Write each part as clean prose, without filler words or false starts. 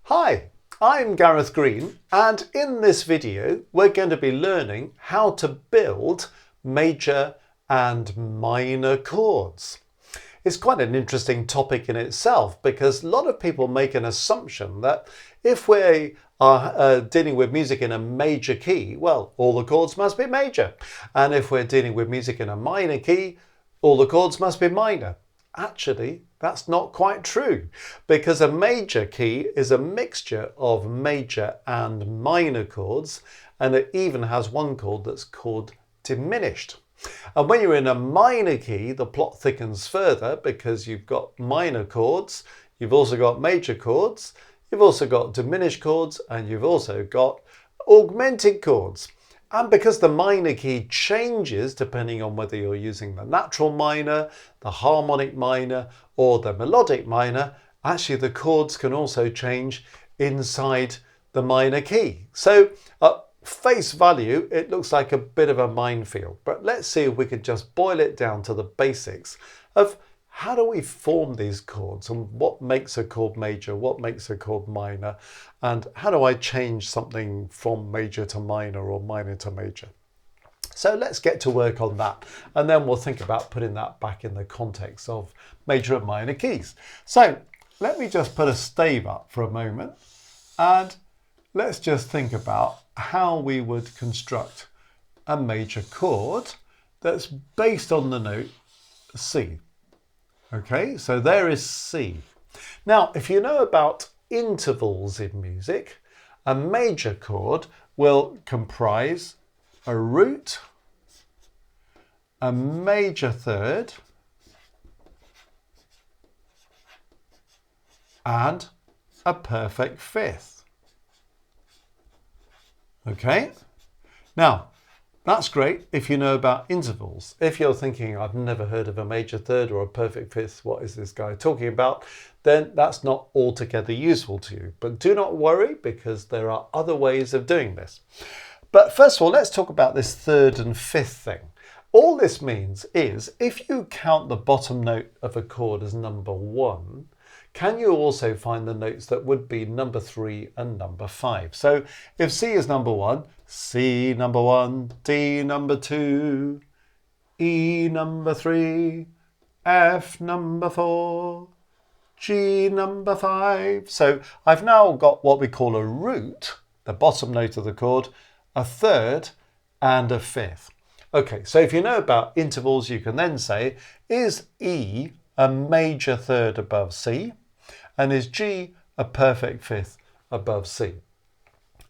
Hi, I'm Gareth Green, and in this video we're going to be learning how to build major and minor chords. It's quite an interesting topic in itself because a lot of people make an assumption that if we are dealing with music in a major key, well, all the chords must be major. And if we're dealing with music in a minor key, all the chords must be minor. Actually, that's not quite true because a major key is a mixture of major and minor chords, and it even has one chord that's called diminished. And when you're in a minor key, the plot thickens further because you've got minor chords, you've also got major chords, you've also got diminished chords, and you've also got augmented chords. And because the minor key changes depending on whether you're using the natural minor, the harmonic minor, or the melodic minor, actually the chords can also change inside the minor key. So at face value, it looks like a bit of a minefield, but let's see if we could just boil it down to the basics of how do we form these chords and what makes a chord major, what makes a chord minor, and how do I change something from major to minor or minor to major. So let's get to work on that, and then we'll think about putting that back in the context of major and minor keys. So let me just put a stave up for a moment, and let's just think about how we would construct a major chord that's based on the note C. Okay, so there is C. Now, if you know about intervals in music, a major chord will comprise a root, a major third, and a perfect fifth. Okay, now that's great if you know about intervals. If you're thinking, I've never heard of a major third or a perfect fifth, what is this guy talking about? Then that's not altogether useful to you. But do not worry because there are other ways of doing this. But first of all, let's talk about this third and fifth thing. All this means is if you count the bottom note of a chord as number 1, can you also find the notes that would be number 3 and number 5? So if C is number 1, C number 1, D number 2, E number 3, F number 4, G number 5. So I've now got what we call a root, the bottom note of the chord, a third and a fifth. Okay, so if you know about intervals, you can then say, is E a major third above C? And is G a perfect fifth above C?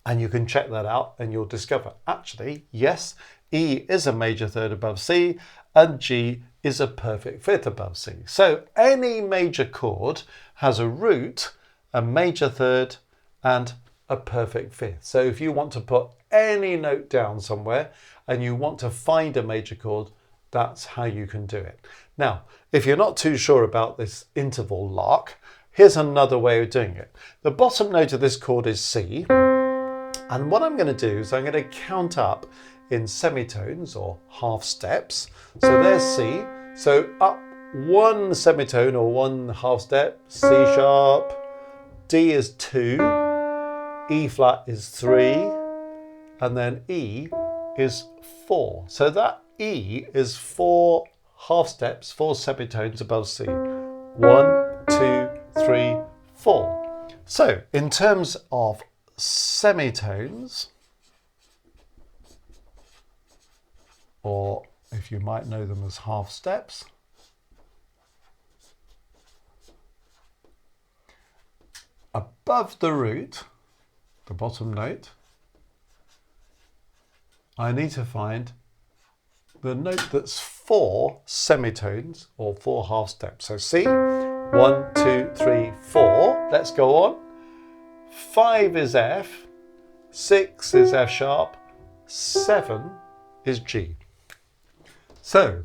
And you can check that out and you'll discover, actually, yes, E is a major third above C and G is a perfect fifth above C. So any major chord has a root, a major third, and a perfect fifth. So if you want to put any note down somewhere and you want to find a major chord, that's how you can do it. Now, if you're not too sure about this interval lark, here's another way of doing it. The bottom note of this chord is C. And what I'm going to do is I'm going to count up in semitones or half steps. So there's C. So up one semitone or one half step, C sharp, D is 2, E flat is 3, and then E is 4. So that E is 4 half steps, 4 semitones above C. 1, 2, 3, 4. So in terms of semitones, or if you might know them as half steps, above the root, the bottom note, I need to find the note that's 4 semitones or 4 half steps. So C, 1, 2, 3, 4. Let's go on. 5 is F, 6 is F sharp, 7 is G. So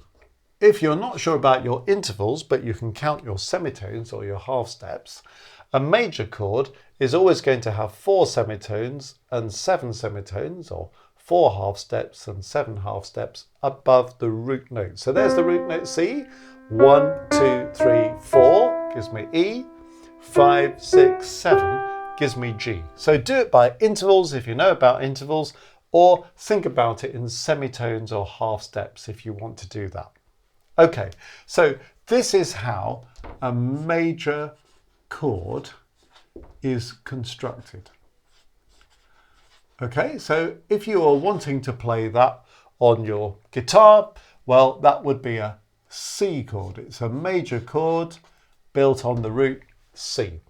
if you're not sure about your intervals, but you can count your semitones or your half steps, a major chord is always going to have 4 semitones and 7 semitones, or 4 half steps and 7 half steps above the root note. So there's the root note C. 1, 2, 3, 4 gives me E. 5, 6, 7 gives me G. So do it by intervals if you know about intervals, or think about it in semitones or half steps if you want to do that. Okay, so this is how a major chord is constructed. Okay, so if you are wanting to play that on your guitar, well, that would be a C chord. It's a major chord built on the root C.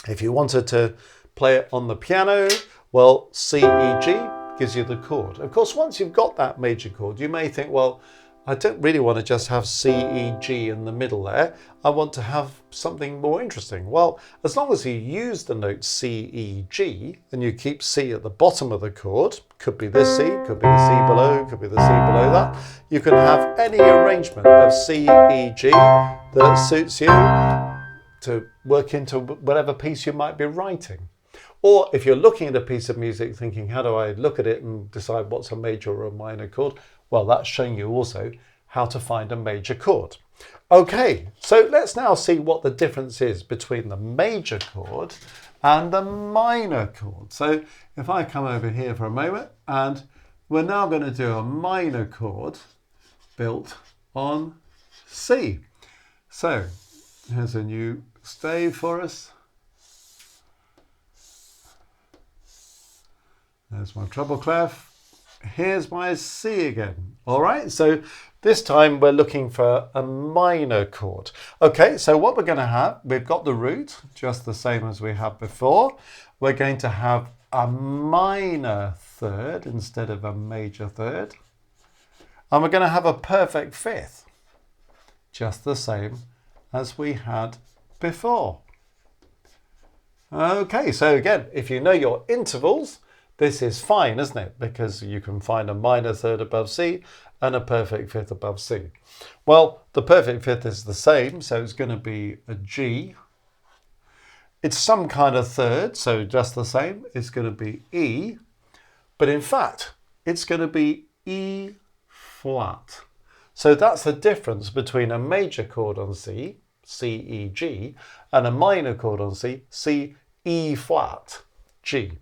If you wanted to play it on the piano, well, C, E, G gives you the chord. Of course, once you've got that major chord, you may think, well, I don't really want to just have C, E, G in the middle there. I want to have something more interesting. Well, as long as you use the note C, E, G, and you keep C at the bottom of the chord, could be this C, could be the C below, could be the C below that, you can have any arrangement of C, E, G that suits you to work into whatever piece you might be writing. Or if you're looking at a piece of music thinking, how do I look at it and decide what's a major or a minor chord? Well, that's showing you also how to find a major chord. Okay, so let's now see what the difference is between the major chord and the minor chord. So if I come over here for a moment, and we're now going to do a minor chord built on C. So here's a new stave for us. There's my treble clef. Here's my C again. All right, so this time we're looking for a minor chord. Okay, so what we're going to have, we've got the root, just the same as we had before. We're going to have a minor third instead of a major third. And we're going to have a perfect fifth, just the same as we had before. Okay, so again, if you know your intervals, this is fine, isn't it? Because you can find a minor third above C and a perfect fifth above C. Well, the perfect fifth is the same, so it's going to be a G. It's some kind of third, so just the same. It's going to be E, but in fact, it's going to be E flat. So that's the difference between a major chord on C, C, E, G, and a minor chord on C, C, E flat, G.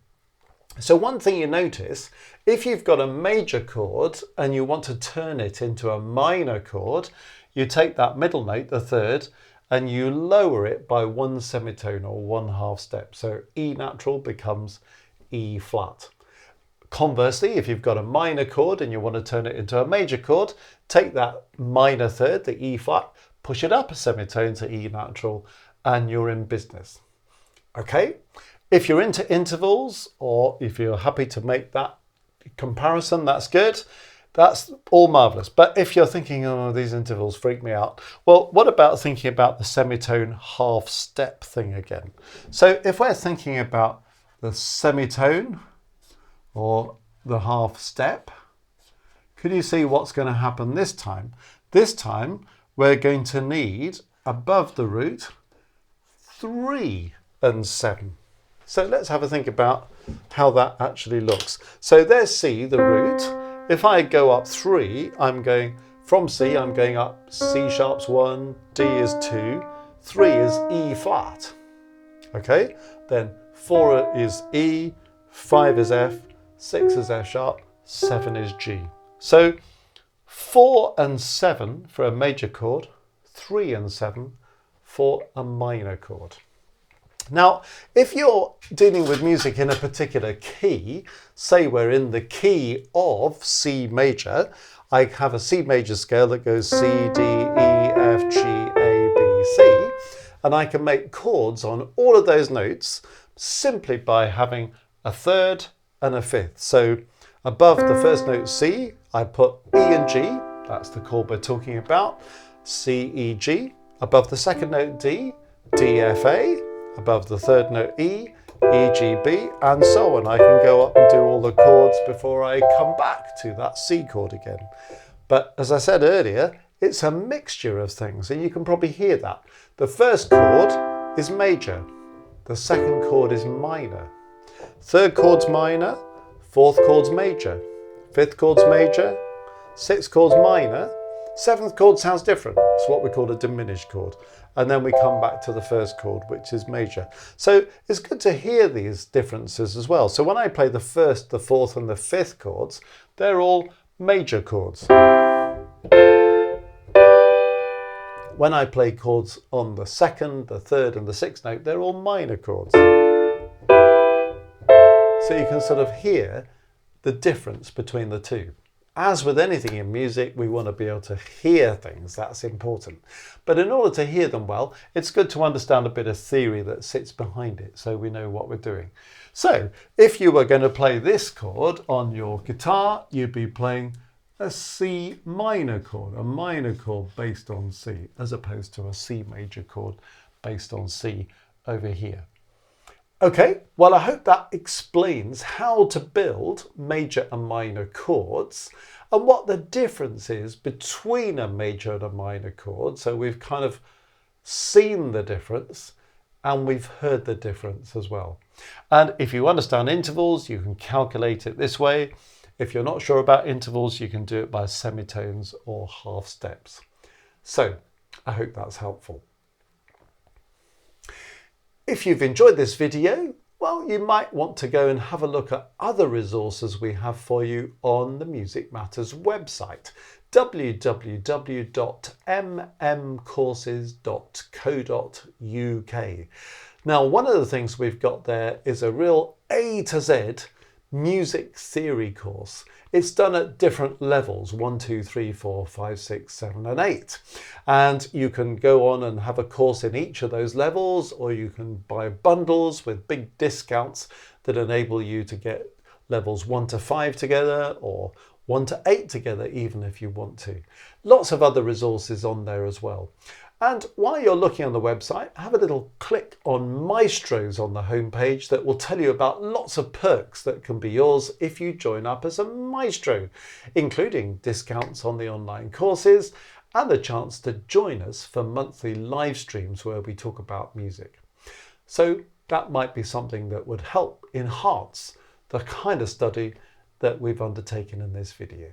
So one thing you notice, if you've got a major chord and you want to turn it into a minor chord, you take that middle note, the third, and you lower it by one semitone or one half step. So E natural becomes E flat. Conversely, if you've got a minor chord and you want to turn it into a major chord, take that minor third, the E flat, push it up a semitone to E natural, and you're in business. Okay? If you're into intervals, or if you're happy to make that comparison, that's good. That's all marvelous. But if you're thinking, oh, these intervals freak me out, well, what about thinking about the semitone half step thing again? So if we're thinking about the semitone or the half step, could you see what's going to happen this time? This time, we're going to need above the root 3 and 7. So let's have a think about how that actually looks. So there's C, the root. If I go up 3, I'm going from C, I'm going up C sharp's 1, D is 2, 3 is E flat. Okay, then 4 is E, 5 is F, 6 is F sharp, 7 is G. So 4 and 7 for a major chord, 3 and 7 for a minor chord. Now, if you're dealing with music in a particular key, say we're in the key of C major, I have a C major scale that goes C, D, E, F, G, A, B, C, and I can make chords on all of those notes simply by having a third and a fifth. So above the first note C, I put E and G, that's the chord we're talking about, C, E, G. Above the second note D, D, F, A. Above the third note E, E, G, B, and so on. I can go up and do all the chords before I come back to that C chord again. But as I said earlier, it's a mixture of things, and you can probably hear that. The first chord is major. The second chord is minor. Third chord's minor. Fourth chord's major. Fifth chord's major. Sixth chord's minor. Seventh chord sounds different. It's what we call a diminished chord. and then we come back to the first chord, which is major. So it's good to hear these differences as well. So when I play the first, the fourth and the fifth chords, they're all major chords. When I play chords on the second, the third and the sixth note, they're all minor chords. So you can sort of hear the difference between the two. As with anything in music, we want to be able to hear things. That's important. But in order to hear them well, it's good to understand a bit of theory that sits behind it so we know what we're doing. So if you were going to play this chord on your guitar, you'd be playing a C minor chord, a minor chord based on C, as opposed to a C major chord based on C over here. Okay, well, I hope that explains how to build major and minor chords and what the difference is between a major and a minor chord. So we've kind of seen the difference and we've heard the difference as well. And if you understand intervals, you can calculate it this way. If you're not sure about intervals, you can do it by semitones or half steps. So I hope that's helpful. If you've enjoyed this video, well, you might want to go and have a look at other resources we have for you on the Music Matters website, www.mmcourses.co.uk. Now, one of the things we've got there is a real A to Z music theory course. It's done at different levels, 1, 2, 3, 4, 5, 6, 7 and 8. And you can go on and have a course in each of those levels, or you can buy bundles with big discounts that enable you to get levels 1 to 5 together, or 1 to 8 together, even if you want to. Lots of other resources on there as well. And while you're looking on the website, have a little click on Maestros on the homepage that will tell you about lots of perks that can be yours if you join up as a Maestro, including discounts on the online courses and the chance to join us for monthly live streams where we talk about music. So that might be something that would help enhance the kind of study that we've undertaken in this video.